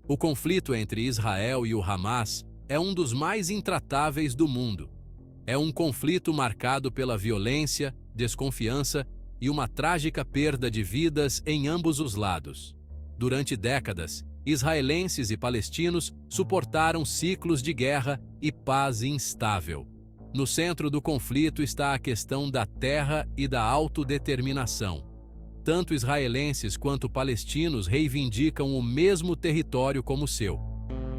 O conflito entre Israel e o Hamas é um dos mais intratáveis do mundo. É um conflito marcado pela violência, desconfiança e uma trágica perda de vidas em ambos os lados. Durante décadas, israelenses e palestinos suportaram ciclos de guerra e paz instável. No centro do conflito está a questão da terra e da autodeterminação. Tanto israelenses quanto palestinos reivindicam o mesmo território como seu.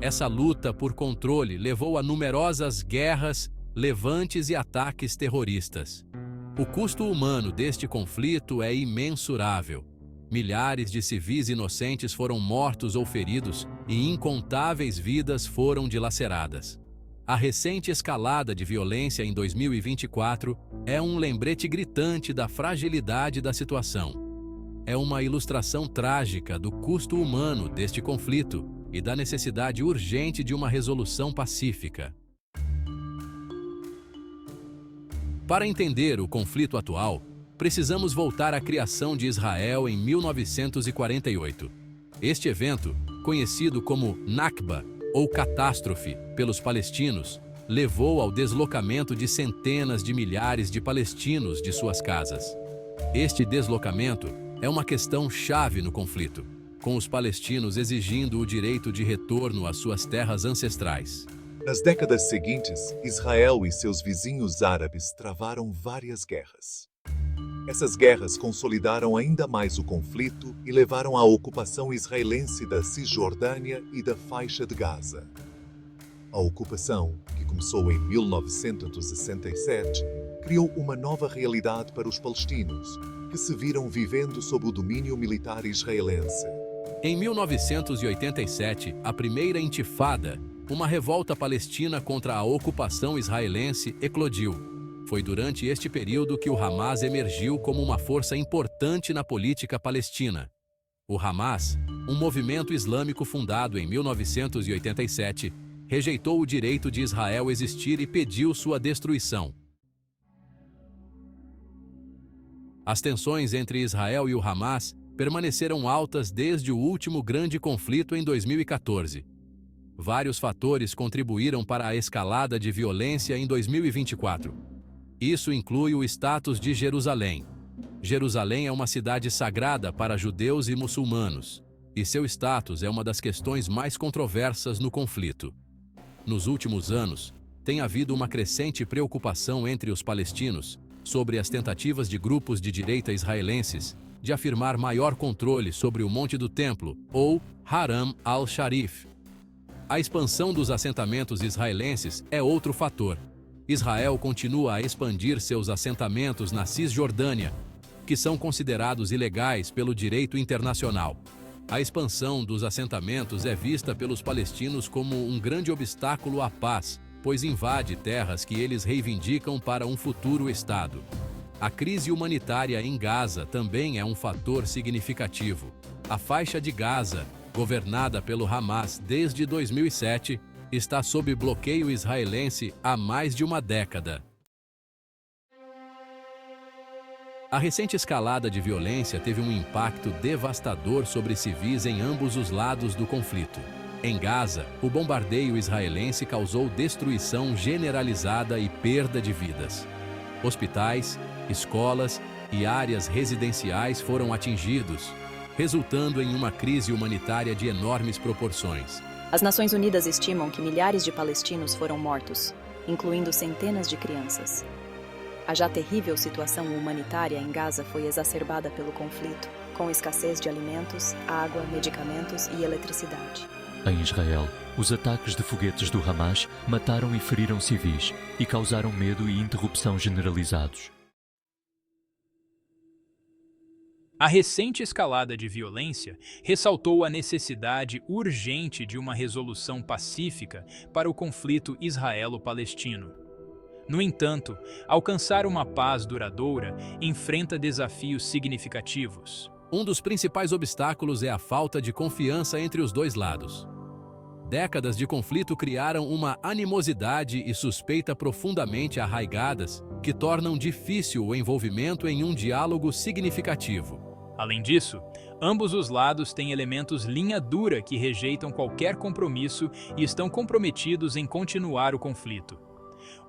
Essa luta por controle levou a numerosas guerras, levantes e ataques terroristas. O custo humano deste conflito é imensurável. Milhares de civis inocentes foram mortos ou feridos e incontáveis vidas foram dilaceradas. A recente escalada de violência em 2024 é um lembrete gritante da fragilidade da situação. É uma ilustração trágica do custo humano deste conflito e da necessidade urgente de uma resolução pacífica. Para entender o conflito atual, precisamos voltar à criação de Israel em 1948. Este evento, conhecido como Nakba, ou catástrofe, pelos palestinos, levou ao deslocamento de centenas de milhares de palestinos de suas casas. Este deslocamento é uma questão chave no conflito, com os palestinos exigindo o direito de retorno às suas terras ancestrais. Nas décadas seguintes, Israel e seus vizinhos árabes travaram várias guerras. Essas guerras consolidaram ainda mais o conflito e levaram à ocupação israelense da Cisjordânia e da faixa de Gaza. A ocupação, que começou em 1967, criou uma nova realidade para os palestinos, que se viram vivendo sob o domínio militar israelense. Em 1987, a primeira intifada, uma revolta palestina contra a ocupação israelense, eclodiu. Foi durante este período que o Hamas emergiu como uma força importante na política palestina. O Hamas, um movimento islâmico fundado em 1987, rejeitou o direito de Israel existir e pediu sua destruição. As tensões entre Israel e o Hamas permaneceram altas desde o último grande conflito em 2014. Vários fatores contribuíram para a escalada de violência em 2024. Isso inclui o status de Jerusalém. Jerusalém é uma cidade sagrada para judeus e muçulmanos, e seu status é uma das questões mais controversas no conflito. Nos últimos anos, tem havido uma crescente preocupação entre os palestinos sobre as tentativas de grupos de direita israelenses de afirmar maior controle sobre o Monte do Templo, ou Haram al-Sharif. A expansão dos assentamentos israelenses é outro fator. Israel continua a expandir seus assentamentos na Cisjordânia, que são considerados ilegais pelo direito internacional. A expansão dos assentamentos é vista pelos palestinos como um grande obstáculo à paz, pois invade terras que eles reivindicam para um futuro Estado. A crise humanitária em Gaza também é um fator significativo. A faixa de Gaza, governada pelo Hamas desde 2007, está sob bloqueio israelense há mais de uma década. A recente escalada de violência teve um impacto devastador sobre civis em ambos os lados do conflito. Em Gaza, o bombardeio israelense causou destruição generalizada e perda de vidas. Hospitais, escolas e áreas residenciais foram atingidos, resultando em uma crise humanitária de enormes proporções. As Nações Unidas estimam que milhares de palestinos foram mortos, incluindo centenas de crianças. A já terrível situação humanitária em Gaza foi exacerbada pelo conflito, com escassez de alimentos, água, medicamentos e eletricidade. Em Israel, os ataques de foguetes do Hamas mataram e feriram civis e causaram medo e interrupção generalizados. A recente escalada de violência ressaltou a necessidade urgente de uma resolução pacífica para o conflito israelo-palestino. No entanto, alcançar uma paz duradoura enfrenta desafios significativos. Um dos principais obstáculos é a falta de confiança entre os dois lados. Décadas de conflito criaram uma animosidade e suspeita profundamente arraigadas que tornam difícil o envolvimento em um diálogo significativo. Além disso, Ambos os lados têm elementos linha dura que rejeitam qualquer compromisso e estão comprometidos em continuar o conflito.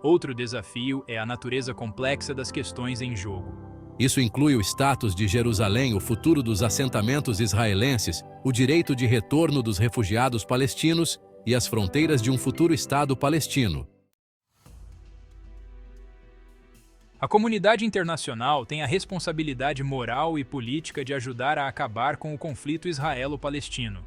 Outro desafio é a natureza complexa das questões em jogo. Isso inclui o status de Jerusalém, o futuro dos assentamentos israelenses, o direito de retorno dos refugiados palestinos e as fronteiras de um futuro Estado palestino. A comunidade internacional tem a responsabilidade moral e política de ajudar a acabar com o conflito israelo-palestino.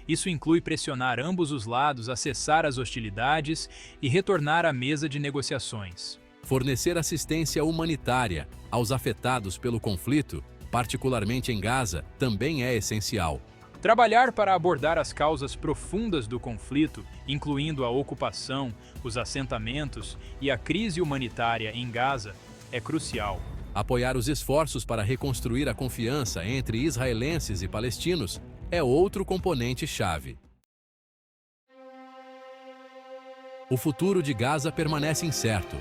Isso inclui pressionar ambos os lados a cessar as hostilidades e retornar à mesa de negociações. Fornecer assistência humanitária aos afetados pelo conflito, particularmente em Gaza, também é essencial. Trabalhar para abordar as causas profundas do conflito, incluindo a ocupação, os assentamentos e a crise humanitária em Gaza, é crucial. Apoiar os esforços para reconstruir a confiança entre israelenses e palestinos é outro componente-chave. O futuro de Gaza permanece incerto.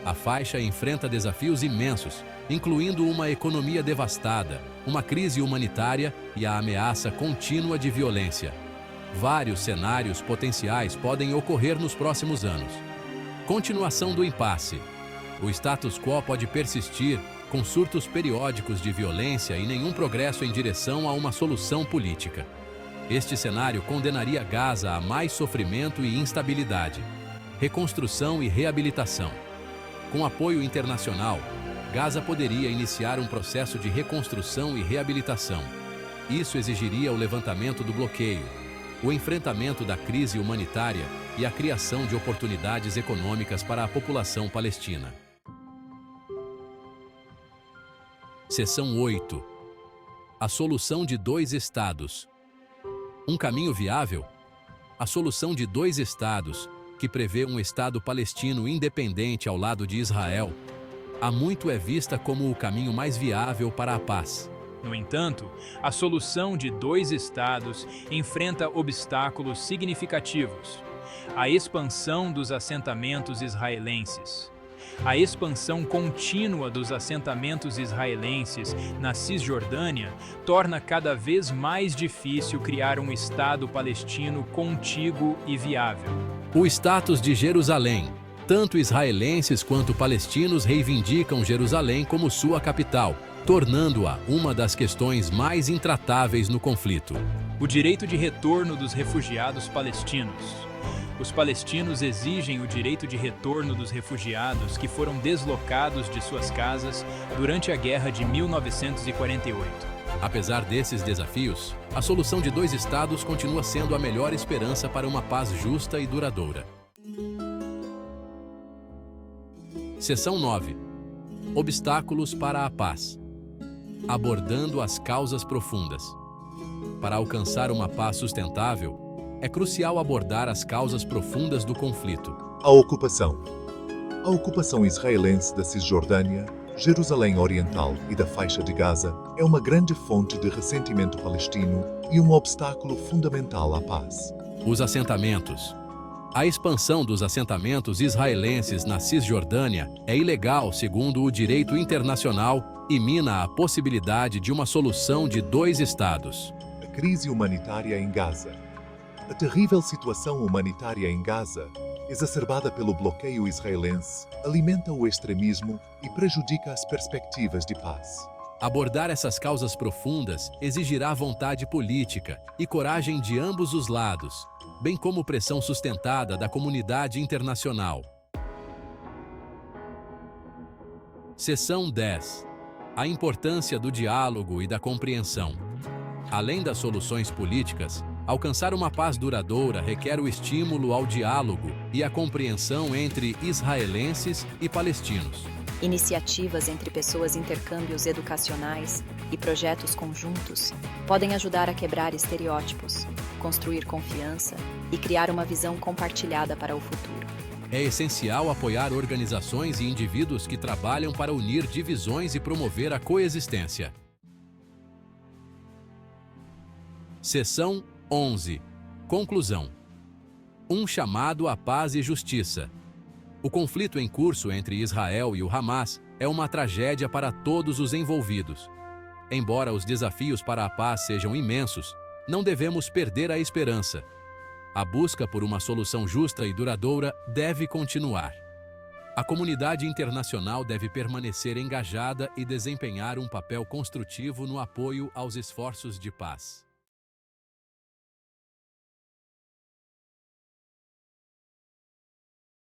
A faixa enfrenta desafios imensos, incluindo uma economia devastada, uma crise humanitária e a ameaça contínua de violência. Vários cenários potenciais podem ocorrer nos próximos anos. Continuação do impasse. O status quo pode persistir, com surtos periódicos de violência e nenhum progresso em direção a uma solução política. Este cenário condenaria Gaza a mais sofrimento e instabilidade. Reconstrução e reabilitação. Com apoio internacional, Gaza poderia iniciar um processo de reconstrução e reabilitação. Isso exigiria o levantamento do bloqueio, o enfrentamento da crise humanitária e a criação de oportunidades econômicas para a população palestina. Seção 8. A solução de dois estados. Um caminho viável? A solução de dois estados, que prevê um Estado palestino independente ao lado de Israel, há muito é vista como o caminho mais viável para a paz. No entanto, a solução de dois estados enfrenta obstáculos significativos. A expansão dos assentamentos israelenses. A expansão contínua dos assentamentos israelenses na Cisjordânia torna cada vez mais difícil criar um Estado palestino contíguo e viável. O status de Jerusalém. Tanto israelenses quanto palestinos reivindicam Jerusalém como sua capital, tornando-a uma das questões mais intratáveis no conflito. O direito de retorno dos refugiados palestinos. Os palestinos exigem o direito de retorno dos refugiados que foram deslocados de suas casas durante a Guerra de 1948. Apesar desses desafios, a solução de dois estados continua sendo a melhor esperança para uma paz justa e duradoura. Seção 9. Obstáculos para a paz. Abordando as causas profundas. Para alcançar uma paz sustentável, é crucial abordar as causas profundas do conflito. A ocupação. A ocupação israelense da Cisjordânia, Jerusalém Oriental e da faixa de Gaza é uma grande fonte de ressentimento palestino e um obstáculo fundamental à paz. Os assentamentos. A expansão dos assentamentos israelenses na Cisjordânia é ilegal segundo o direito internacional e mina a possibilidade de uma solução de dois estados. A crise humanitária em Gaza. A terrível situação humanitária em Gaza, exacerbada pelo bloqueio israelense, alimenta o extremismo e prejudica as perspectivas de paz. Abordar essas causas profundas exigirá vontade política e coragem de ambos os lados, bem como pressão sustentada da comunidade internacional. Seção 10. A importância do diálogo e da compreensão. Além das soluções políticas, alcançar uma paz duradoura requer o estímulo ao diálogo e a compreensão entre israelenses e palestinos. Iniciativas entre pessoas, intercâmbios educacionais e projetos conjuntos podem ajudar a quebrar estereótipos, construir confiança e criar uma visão compartilhada para o futuro. É essencial apoiar organizações e indivíduos que trabalham para unir divisões e promover a coexistência. Seção 11. Conclusão. Um chamado à paz e justiça. O conflito em curso entre Israel e o Hamas é uma tragédia para todos os envolvidos. Embora os desafios para a paz sejam imensos, não devemos perder a esperança. A busca por uma solução justa e duradoura deve continuar. A comunidade internacional deve permanecer engajada e desempenhar um papel construtivo no apoio aos esforços de paz.